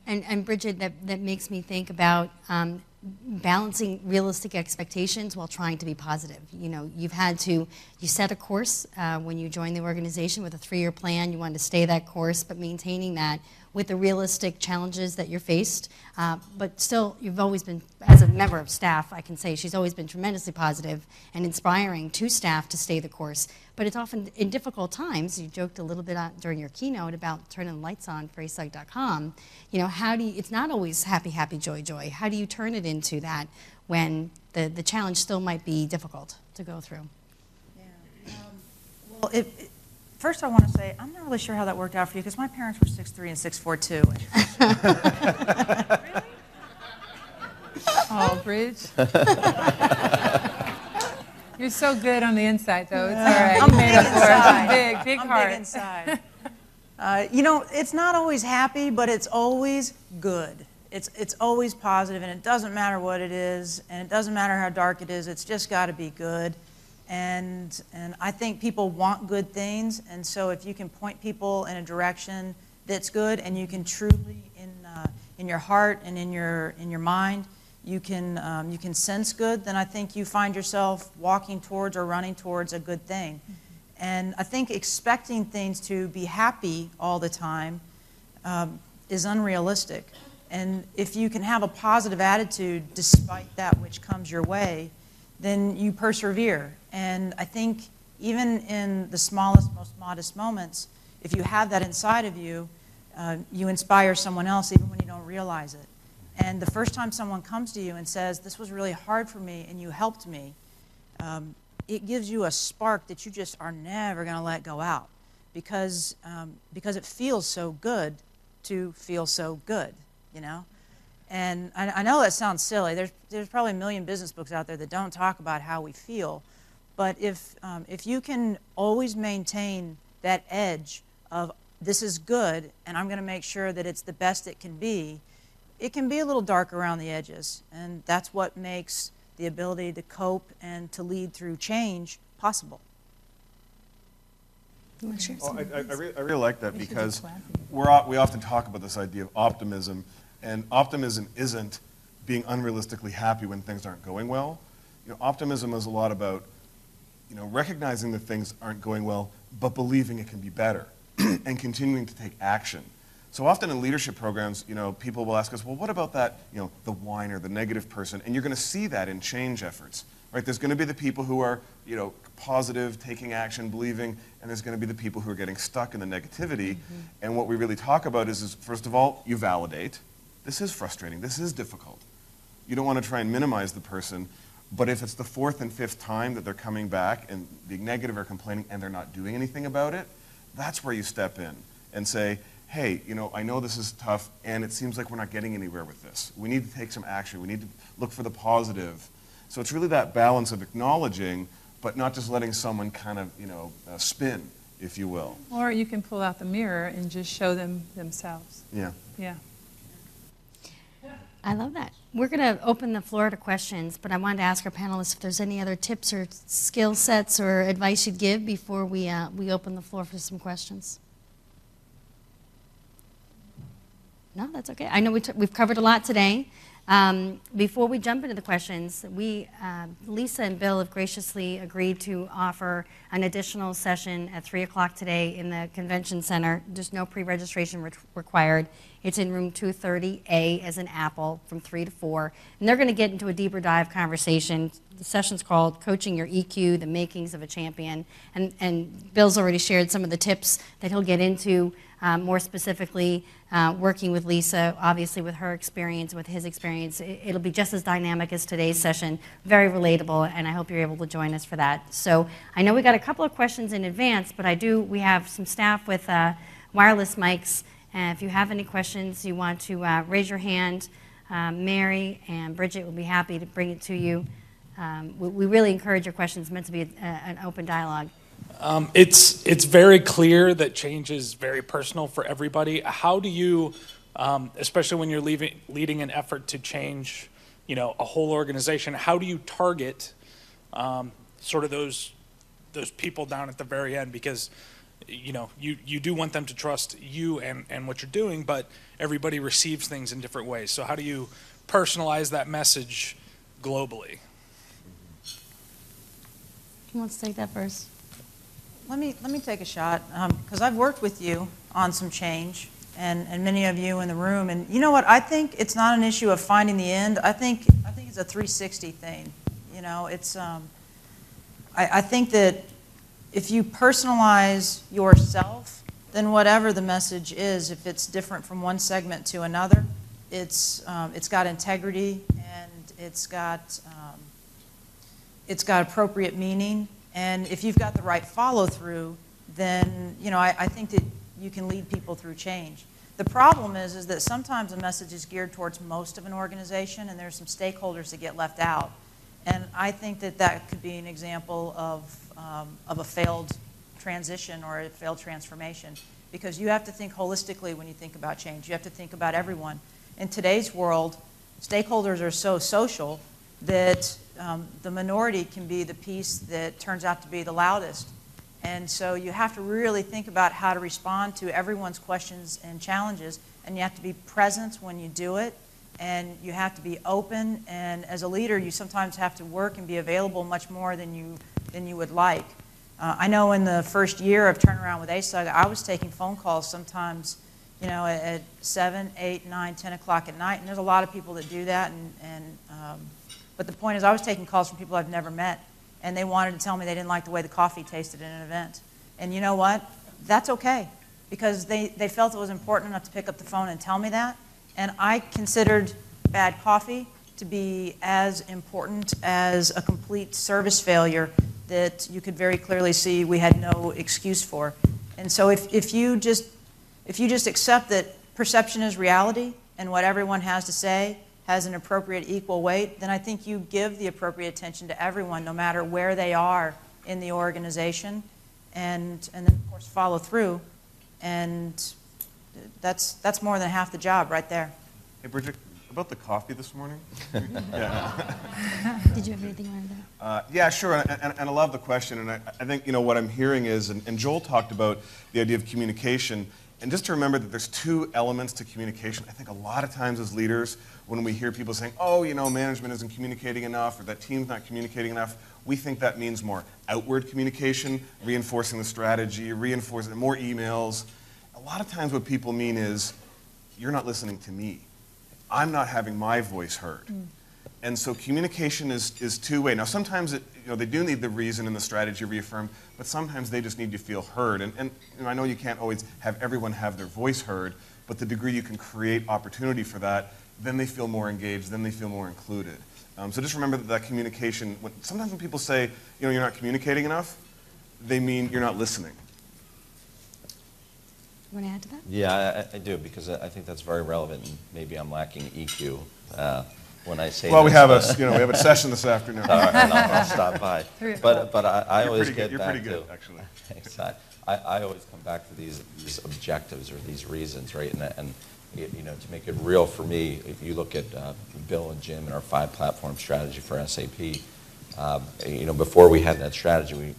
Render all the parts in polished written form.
And Bridgette, that makes me think about balancing realistic expectations while trying to be positive. You know, you set a course when you joined the organization with a 3-year plan. You wanted to stay that course, but maintaining that with the realistic challenges that you're faced. But still, you've always been, as a member of staff, I can say she's always been tremendously positive and inspiring to staff to stay the course. But it's often in difficult times. You joked a little bit during your keynote about turning the lights on for ASUG.com. You know, how do you, it's not always happy, happy, joy, joy. How do you turn it into that when the challenge still might be difficult to go through? Yeah. Well, first I want to say, I'm not really sure how that worked out for you, because my parents were 6'3" and 6'4" too. Really? Oh, Bridge. You're so good on the inside, though. It's all right. I'm made big up for it. inside. Big heart. Big inside. You know, it's not always happy, but it's always good. It's always positive, and it doesn't matter what it is, and it doesn't matter how dark it is. It's just got to be good. And I think people want good things, and so if you can point people in a direction that's good, and you can truly, in your heart and in your mind, you can sense good, then I think you find yourself walking towards or running towards a good thing. Mm-hmm. And I think expecting things to be happy all the time is unrealistic. And if you can have a positive attitude despite that which comes your way, then you persevere. And I think even in the smallest, most modest moments, if you have that inside of you, you inspire someone else even when you don't realize it. And the first time someone comes to you and says, this was really hard for me and you helped me, it gives you a spark that you just are never going to let go out, because it feels so good to feel so good, you know? And I know that sounds silly. There's probably a million business books out there that don't talk about how we feel. But if you can always maintain that edge of this is good and I'm going to make sure that it's the best it can be a little dark around the edges. And that's what makes the ability to cope and to lead through change possible. Well, I really like that, because we often talk about this idea of optimism, and optimism isn't being unrealistically happy when things aren't going well. You know, optimism is a lot about, you know, recognizing that things aren't going well, but believing it can be better and continuing to take action. So often in leadership programs, you know, people will ask us, well, what about that, you know, the whiner, the negative person? And you're going to see that in change efforts, right? There's going to be the people who are, you know, positive, taking action, believing, and there's going to be the people who are getting stuck in the negativity. Mm-hmm. And what we really talk about is, first of all, you validate. This is frustrating. This is difficult. You don't want to try and minimize the person, but if it's the 4th and 5th time that they're coming back and being negative or complaining and they're not doing anything about it, that's where you step in and say, hey, you know, I know this is tough and it seems like we're not getting anywhere with this. We need to take some action. We need to look for the positive. So it's really that balance of acknowledging, but not just letting someone kind of, you know, spin, if you will. Or you can pull out the mirror and just show them themselves. Yeah. Yeah. I love that. We're going to open the floor to questions, but I wanted to ask our panelists if there's any other tips or skill sets or advice you'd give before we open the floor for some questions. No, that's okay. I know we've covered a lot today. Before we jump into the questions, Lisa and Bill have graciously agreed to offer an additional session at 3 o'clock today in the convention center. There's no pre-registration required. It's in room 230A as an apple from 3 to 4. And they're going to get into a deeper dive conversation. The session's called Coaching Your EQ, the Makings of a Champion. And Bill's already shared some of the tips that he'll get into more specifically, working with Lisa, obviously with her experience, with his experience. It'll be just as dynamic as today's session, very relatable, and I hope you're able to join us for that. So I know we got a couple of questions in advance, but we have some staff with wireless mics, and if you have any questions, you want to raise your hand. Mary and Bridgette will be happy to bring it to you. We really encourage your questions. It's meant to be an open dialogue. It's very clear that change is very personal for everybody. How do you, especially when you're leading an effort to change, you know, a whole organization, how do you target sort of those people down at the very end? Because you know, you do want them to trust you and what you're doing, but everybody receives things in different ways. So how do you personalize that message globally? Who wants to take that first? Let me take a shot, because I've worked with you on some change, and many of you in the room. And you know what? I think it's not an issue of finding the end. I think it's a 360 thing. You know, it's I think that if you personalize yourself, then whatever the message is, if it's different from one segment to another, it's got integrity, and it's got appropriate meaning. And if you've got the right follow-through, then, you know, I think that you can lead people through change. The problem is that sometimes a message is geared towards most of an organization, and there's some stakeholders that get left out. And I think that that could be an example of a failed transition or a failed transformation, because you have to think holistically when you think about change. You have to think about everyone. In today's world, stakeholders are so social that the minority can be the piece that turns out to be the loudest. And so you have to really think about how to respond to everyone's questions and challenges, and you have to be present when you do it, and you have to be open, and as a leader you sometimes have to work and be available much more than you would like. I know in the first year of turnaround with ASUG, I was taking phone calls sometimes, you know, at 7, 8, 9, 10 o'clock at night, and there's a lot of people that do that, but the point is I was taking calls from people I've never met, and they wanted to tell me they didn't like the way the coffee tasted in an event. And you know what? That's okay, because they felt it was important enough to pick up the phone and tell me that. And I considered bad coffee to be as important as a complete service failure that you could very clearly see we had no excuse for. And so if you just accept that perception is reality and what everyone has to say has an appropriate equal weight, then I think you give the appropriate attention to everyone, no matter where they are in the organization, and then of course follow through, and that's more than half the job right there. Hey, Bridgette, about the coffee this morning? Yeah. Did you have anything you wanted to? Yeah, sure, and I love the question, and I think, you know, what I'm hearing is, and Joel talked about the idea of communication, and just to remember that there's two elements to communication. I think a lot of times as leaders, when we hear people saying, oh, you know, management isn't communicating enough, or that team's not communicating enough, we think that means more outward communication, reinforcing the strategy, reinforcing more emails. A lot of times what people mean is, you're not listening to me. I'm not having my voice heard. And so communication is two-way. Now sometimes they do need the reason and the strategy reaffirmed, but sometimes they just need to feel heard. And you know, I know you can't always have everyone have their voice heard, but the degree you can create opportunity for that, then they feel more engaged, then they feel more included. So just remember that communication, sometimes when people say, you know, you're not communicating enough, they mean you're not listening. You want to add to that? Yeah, I do, because I think that's very relevant, and maybe I'm lacking EQ when I say. Well, this, we have a session this afternoon. All right, I'll stop by. But I always get you're back pretty good, to. actually. Exactly. I always come back to these objectives or these reasons, right? And you know, to make it real for me, if you look at Bill and Jim and our 5-platform strategy for SAP. You know, before we had that strategy,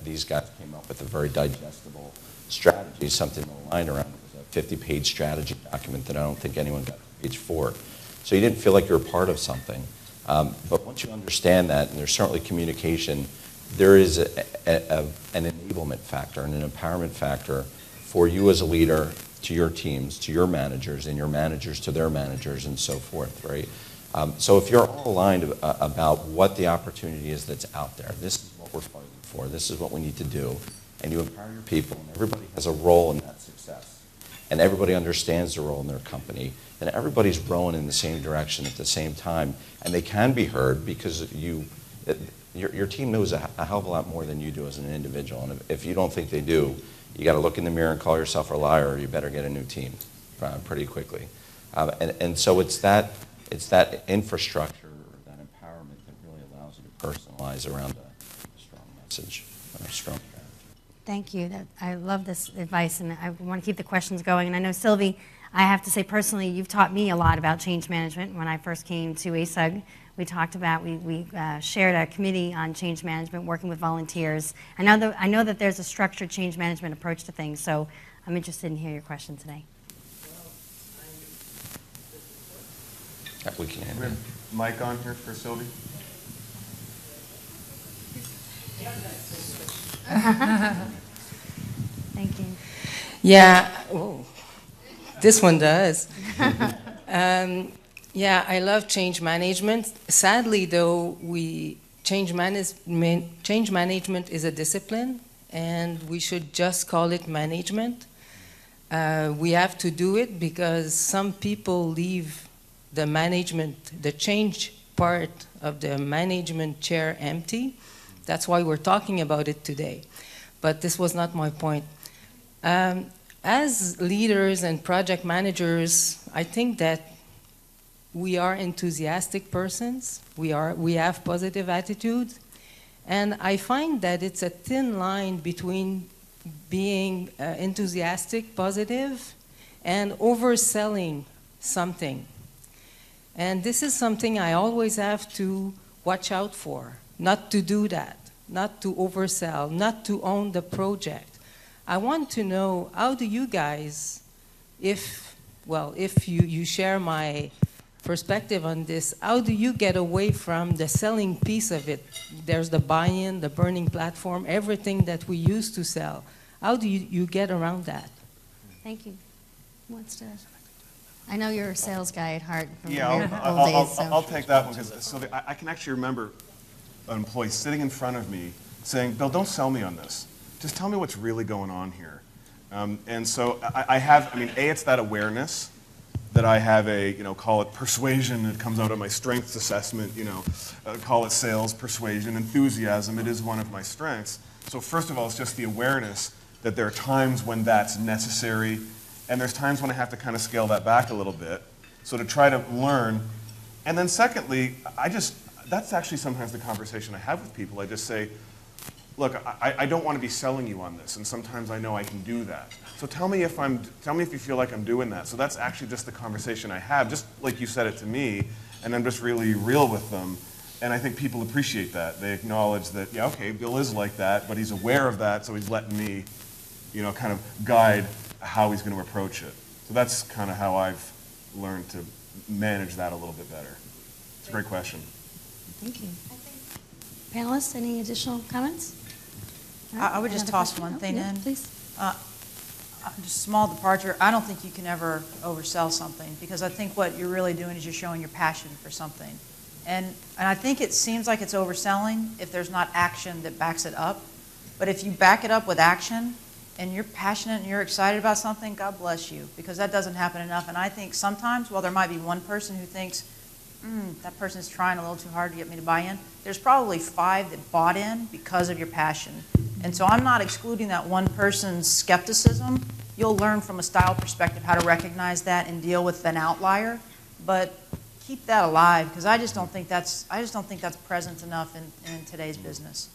these guys came up with a very digestible strategy, something aligned around. It was a 50-page strategy document that I don't think anyone got to page 4. So you didn't feel like you were part of something. But once you understand that, and there's certainly communication, there is an enablement factor and an empowerment factor for you as a leader, to your teams, to your managers, and your managers to their managers, and so forth, right? So if you're all aligned about what the opportunity is that's out there, this is what we're fighting for, this is what we need to do, and you empower your people, and everybody has a role in that success, and everybody understands their role in their company, then everybody's rowing in the same direction at the same time, and they can be heard because your team knows a hell of a lot more than you do as an individual, and if you don't think they do, you got to look in the mirror and call yourself a liar, or you better get a new team pretty quickly. And so it's that infrastructure, or that empowerment that really allows you to personalize around a strong message and a strong strategy. Thank you. I love this advice, and I want to keep the questions going. And I know, Sylvie, I have to say personally, you've taught me a lot about change management. When I first came to ASUG, we talked about, we shared a committee on change management, working with volunteers. I know that there's a structured change management approach to things, so I'm interested in hearing your question today. We can We have mic on here for Sylvie. Thank you. Yeah, oh, this one does. Yeah, I love change management. Sadly, though, change management is a discipline, and we should just call it management. We have to do it because some people leave the change part of the management chair empty. That's why we're talking about it today. But this was not my point. As leaders and project managers, I think that we are enthusiastic persons. We have positive attitudes. And I find that it's a thin line between being enthusiastic, positive, and overselling something. And this is something I always have to watch out for, not to do that, not to oversell, not to own the project. I want to know, how do you guys, if you share my perspective on this, how do you get away from the selling piece of it? There's the buy-in, the burning platform, everything that we used to sell. How do you get around that? Thank you. What's the... I know you're a sales guy at heart from Yeah, your old days. So. I'll take that one, because Sylvie, I can actually remember an employee sitting in front of me saying, Bill, don't sell me on this. Just tell me what's really going on here. And so it's that awareness that I have call it persuasion. It comes out of my strengths assessment, call it sales, persuasion, enthusiasm. It is one of my strengths. So first of all, it's just the awareness that there are times when that's necessary, and there's times when I have to kind of scale that back a little bit. So to try to learn. And then secondly, that's actually sometimes the conversation I have with people. I just say, look, I don't want to be selling you on this, and sometimes I know I can do that. So tell me if you feel like I'm doing that. So that's actually just the conversation I have, just like you said it to me, and I'm just really real with them. And I think people appreciate that. They acknowledge that, yeah, okay, Bill is like that, but he's aware of that, so he's letting me, kind of guide how he's going to approach it. So that's kind of how I've learned to manage that a little bit better. It's a great question. Thank you. Panelists, any additional comments? I would just toss one thing in. Please. Just a small departure. I don't think you can ever oversell something, because I think what you're really doing is you're showing your passion for something. And I think it seems like it's overselling if there's not action that backs it up. But if you back it up with action and you're passionate and you're excited about something, God bless you, because that doesn't happen enough. And I think sometimes, while there might be one person who thinks, that person's trying a little too hard to get me to buy in, there's probably 5 that bought in because of your passion. And so I'm not excluding that one person's skepticism. You'll learn from a style perspective how to recognize that and deal with an outlier. But keep that alive, because I just don't think that's present enough in today's business.